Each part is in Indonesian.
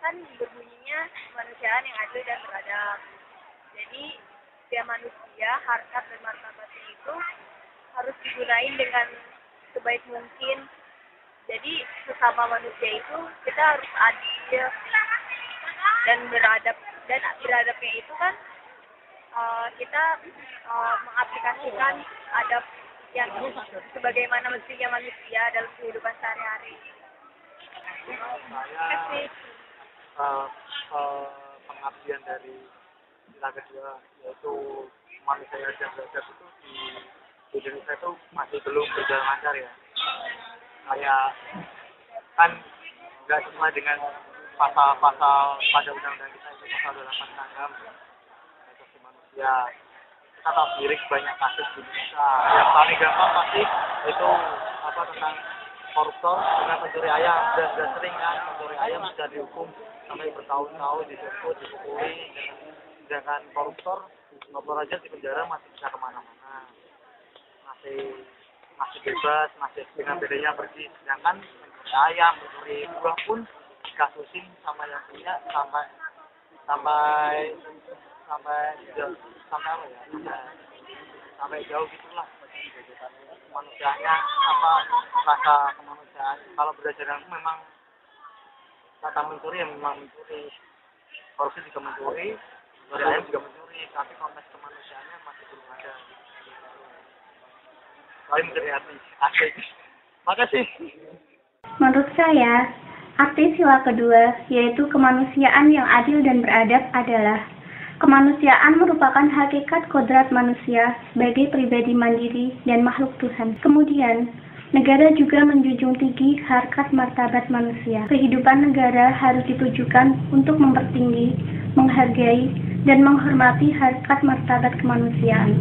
kan berbunyinya kemanusiaan yang adil dan beradab. Jadi dia manusia, harkat dan martabatnya itu harus digunain dengan sebaik mungkin. Jadi sesama manusia itu kita harus adil dan beradab. Dan beradabnya itu kan kita mengaplikasikan adab yang sebagaimana mestinya manusia dalam kehidupan sehari-hari. Pengabdian dari sila kedua yaitu manusia yang beradab itu di Indonesia itu masih belum berjalan lancar ya. Kayak kan nggak sesuai dengan pasal-pasal pada undang-undang kita itu pasal 86 asasi manusia. Kita tahu sendiri banyak kasus di Indonesia. Yang paling gampang pasti itu tentang koruptor dengan pencuri ayam. Sudah sering kan pencuri ayam sudah dihukum sampai bertahun-tahun dituntut, dipukuli. Sedangkan koruptor aja di penjara masih bisa kemana-mana, masih bebas, masih dengan bedanya pergi. Sedangkan pencuri ayam, pencuri buah pun dikasusin sama yang punya sampai jauh gitulah. Manusianya rasa kemanusiaan. Kalau berdasarkan memang kata mencuri yang memang mencuri, korupsi juga mencuri, pencuri ayam juga mencuri, tapi konteks kemanusiaannya masih belum ada. Kalian mengerti asik. Makasih. Menurut saya, arti sila kedua, yaitu kemanusiaan yang adil dan beradab adalah kemanusiaan merupakan hakikat kodrat manusia sebagai pribadi mandiri dan makhluk Tuhan. Kemudian, negara juga menjunjung tinggi harkat martabat manusia. Kehidupan negara harus ditujukan untuk mempertinggi, menghargai, dan menghormati harkat martabat kemanusiaan.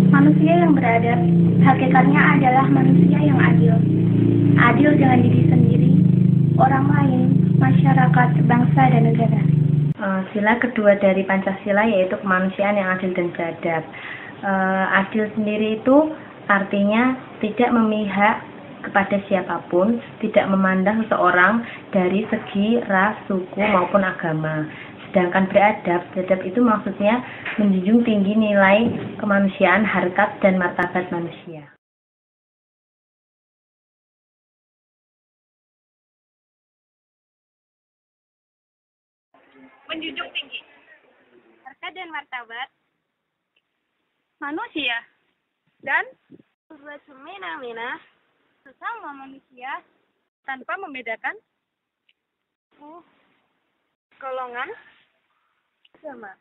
Manusia yang beradab, hakikatnya adalah manusia yang adil. Adil dengan diri sendiri, orang lain, masyarakat, bangsa, dan negara. Sila kedua dari Pancasila yaitu kemanusiaan yang adil dan beradab. Adil sendiri itu artinya tidak memihak kepada siapapun, tidak memandang seseorang dari segi ras, suku maupun agama. Sedangkan beradab itu maksudnya menjunjung tinggi nilai kemanusiaan, harkat dan martabat manusia. Menjunjung tinggi harkat dan martabat manusia dan bersemena-mena sesama manusia tanpa membedakan golongan agama.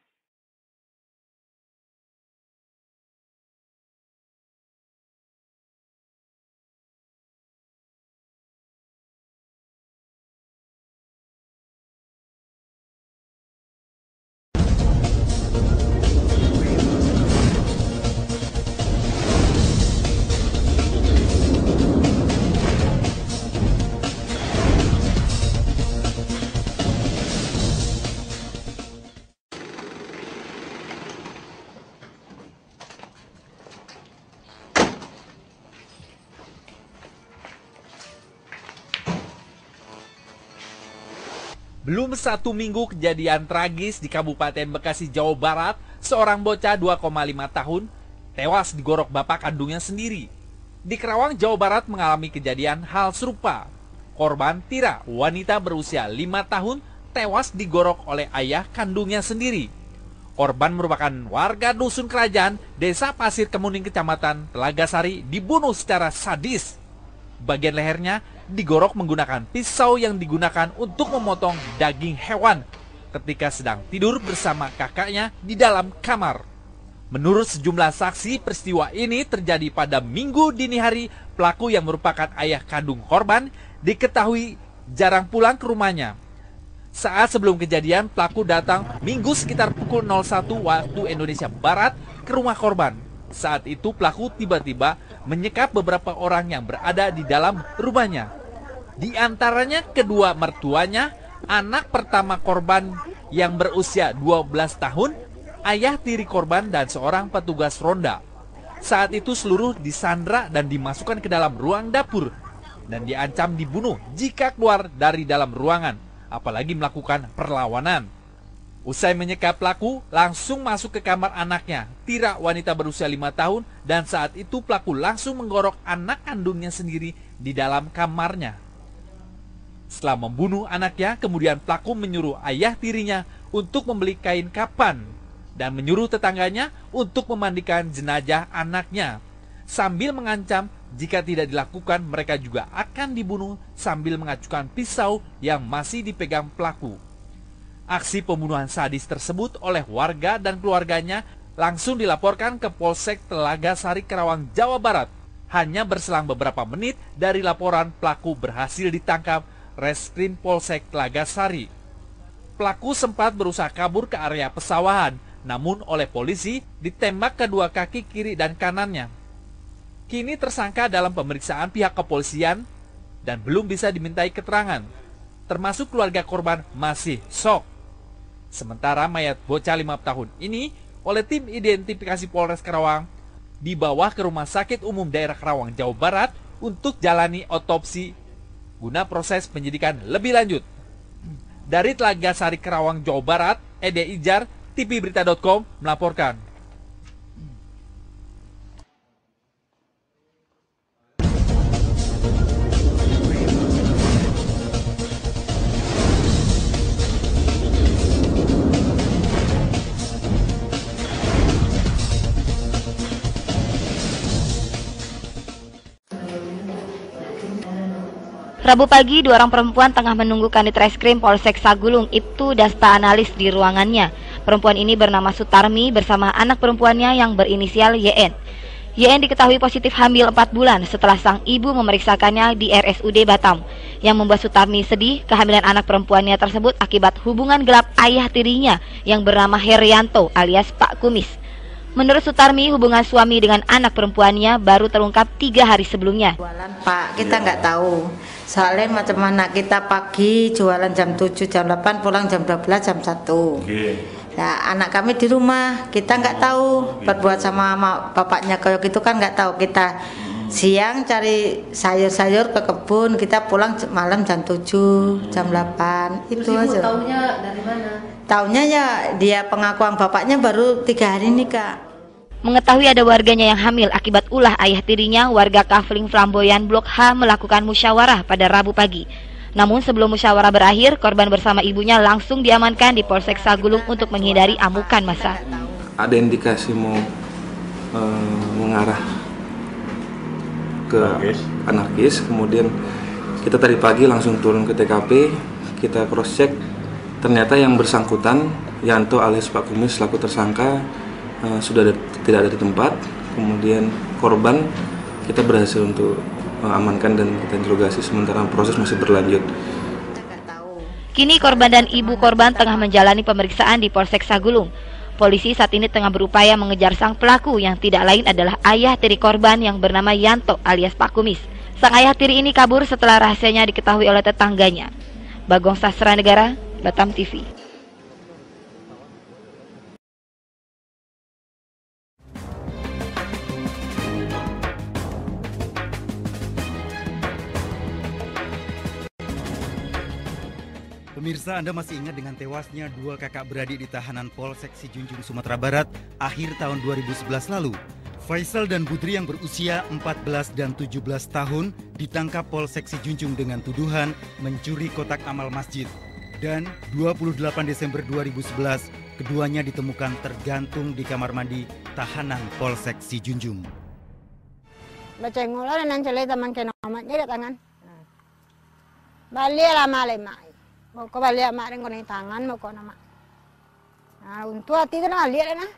Belum 1 minggu kejadian tragis di Kabupaten Bekasi, Jawa Barat, seorang bocah 2,5 tahun tewas digorok bapak kandungnya sendiri. Di Kerawang, Jawa Barat mengalami kejadian hal serupa. Korban Tira, wanita berusia 5 tahun, tewas digorok oleh ayah kandungnya sendiri. Korban merupakan warga Dusun Kerajaan, Desa Pasir Kemuning, Kecamatan Telaga Sari, dibunuh secara sadis. Bagian lehernya digorok menggunakan pisau yang digunakan untuk memotong daging hewan ketika sedang tidur bersama kakaknya di dalam kamar. Menurut sejumlah saksi, peristiwa ini terjadi pada Minggu dini hari. Pelaku yang merupakan ayah kandung korban diketahui jarang pulang ke rumahnya. Saat sebelum kejadian, pelaku datang Minggu sekitar pukul 01 waktu Indonesia Barat ke rumah korban. Saat itu pelaku tiba-tiba menyekap beberapa orang yang berada di dalam rumahnya. Di antaranya kedua mertuanya, anak pertama korban yang berusia 12 tahun, ayah tiri korban, dan seorang petugas ronda. Saat itu seluruh disandra dan dimasukkan ke dalam ruang dapur dan diancam dibunuh jika keluar dari dalam ruangan. apalagi melakukan perlawanan. Usai menyekap pelaku, langsung masuk ke kamar anaknya, Tira, wanita berusia 5 tahun, dan saat itu pelaku langsung menggorok anak kandungnya sendiri di dalam kamarnya. Setelah membunuh anaknya, kemudian pelaku menyuruh ayah tirinya untuk membeli kain kafan dan menyuruh tetangganya untuk memandikan jenazah anaknya, sambil mengancam jika tidak dilakukan mereka juga akan dibunuh sambil mengacukan pisau yang masih dipegang pelaku. Aksi pembunuhan sadis tersebut oleh warga dan keluarganya langsung dilaporkan ke Polsek Telaga Sari, Karawang, Jawa Barat. Hanya berselang beberapa menit dari laporan, pelaku berhasil ditangkap Reskrim Polsek Telaga Sari. Pelaku sempat berusaha kabur ke area pesawahan, namun oleh polisi ditembak kedua kaki kiri dan kanannya. Kini tersangka dalam pemeriksaan pihak kepolisian dan belum bisa dimintai keterangan. Termasuk keluarga korban masih shock. Sementara mayat bocah 5 tahun ini oleh tim identifikasi Polres Karawang dibawa ke Rumah Sakit Umum Daerah Karawang, Jawa Barat untuk jalani otopsi guna proses penyidikan lebih lanjut. Dari Telaga Sari, Karawang, Jawa Barat, Ede Ijar, tvberita.com melaporkan. Rabu pagi, 2 orang perempuan tengah menunggu Kanit Reskrim Polsek Sagulung Ibtu Dasta Analis di ruangannya. Perempuan ini bernama Sutarmi bersama anak perempuannya yang berinisial YN. YN diketahui positif hamil 4 bulan setelah sang ibu memeriksakannya di RSUD Batam. Yang membuat Sutarmi sedih, kehamilan anak perempuannya tersebut akibat hubungan gelap ayah tirinya yang bernama Herianto alias Pak Kumis. Menurut Sutarmi, hubungan suami dengan anak perempuannya baru terungkap 3 hari sebelumnya. Jualan Pak, kita nggak tahu. Soalnya macam anak kita pagi jualan jam 7, jam 8, pulang jam 12, jam 1. Nah, anak kami di rumah, kita nggak tahu. Berbuat sama bapaknya kayak gitu kan nggak tahu. Kita siang cari sayur-sayur ke kebun, kita pulang malam jam 7, jam 8. Itu aja. Taunya dari mana? Taunya ya dia pengakuan bapaknya baru 3 hari nikah. Mengetahui ada warganya yang hamil akibat ulah ayah tirinya, warga Kafling Flamboyan Blok H melakukan musyawarah pada Rabu pagi. Namun sebelum musyawarah berakhir, korban bersama ibunya langsung diamankan di Polsek Sagulung untuk menghindari amukan massa. Ada indikasi mau mengarah ke anarkis, kemudian kita tadi pagi langsung turun ke TKP, kita cross check, ternyata yang bersangkutan Yanto alias Pak Kumis selaku tersangka sudah tidak ada di tempat. Kemudian korban kita berhasil untuk mengamankan dan kita interogasi, sementara proses masih berlanjut. Kini korban dan ibu korban tengah menjalani pemeriksaan di Polsek Sagulung. Polisi saat ini tengah berupaya mengejar sang pelaku yang tidak lain adalah ayah tiri korban yang bernama Yanto alias Pak Kumis. Sang ayah tiri ini kabur setelah rahasianya diketahui oleh tetangganya. Bagong Sastra Negara, Batam TV. Pemirsa, Anda masih ingat dengan tewasnya 2 kakak beradik di tahanan Polsek Sijunjung, Sumatera Barat akhir tahun 2011 lalu. Faisal dan Budri yang berusia 14 dan 17 tahun ditangkap Polsek Sijunjung dengan tuduhan mencuri kotak amal masjid. Dan 28 Desember 2011, keduanya ditemukan tergantung di kamar mandi tahanan Polsek Sijunjung. Baca ngular nan cerita mangke nomanya tangan. Balik lah malema. Mau kau balik mak dengan kau tangan mau kau nama. Nah untuk hati tu nak lihat na.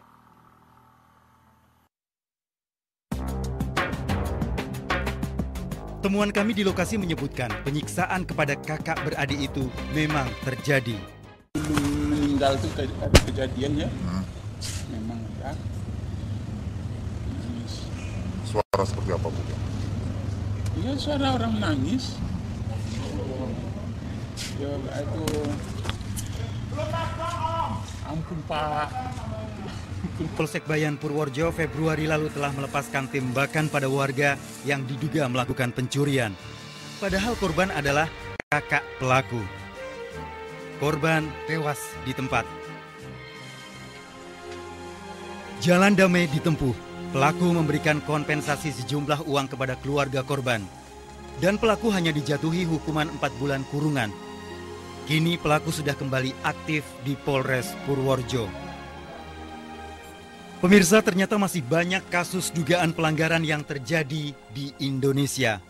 Temuan kami di lokasi menyebutkan penyiksaan kepada kakak beradik itu memang terjadi. Meninggal itu ada kejadian ya. Memang ada. Suara seperti apa Bu? Iya, suara orang nangis. Ya itu ampun Pak. Polsek Bayan Purworejo Februari lalu telah melepaskan tembakan pada warga yang diduga melakukan pencurian. Padahal korban adalah kakak pelaku. Korban tewas di tempat. Jalan damai ditempuh. Pelaku memberikan kompensasi sejumlah uang kepada keluarga korban. Dan pelaku hanya dijatuhi hukuman 4 bulan kurungan. Kini pelaku sudah kembali aktif di Polres Purworejo. Pemirsa, ternyata masih banyak kasus dugaan pelanggaran yang terjadi di Indonesia.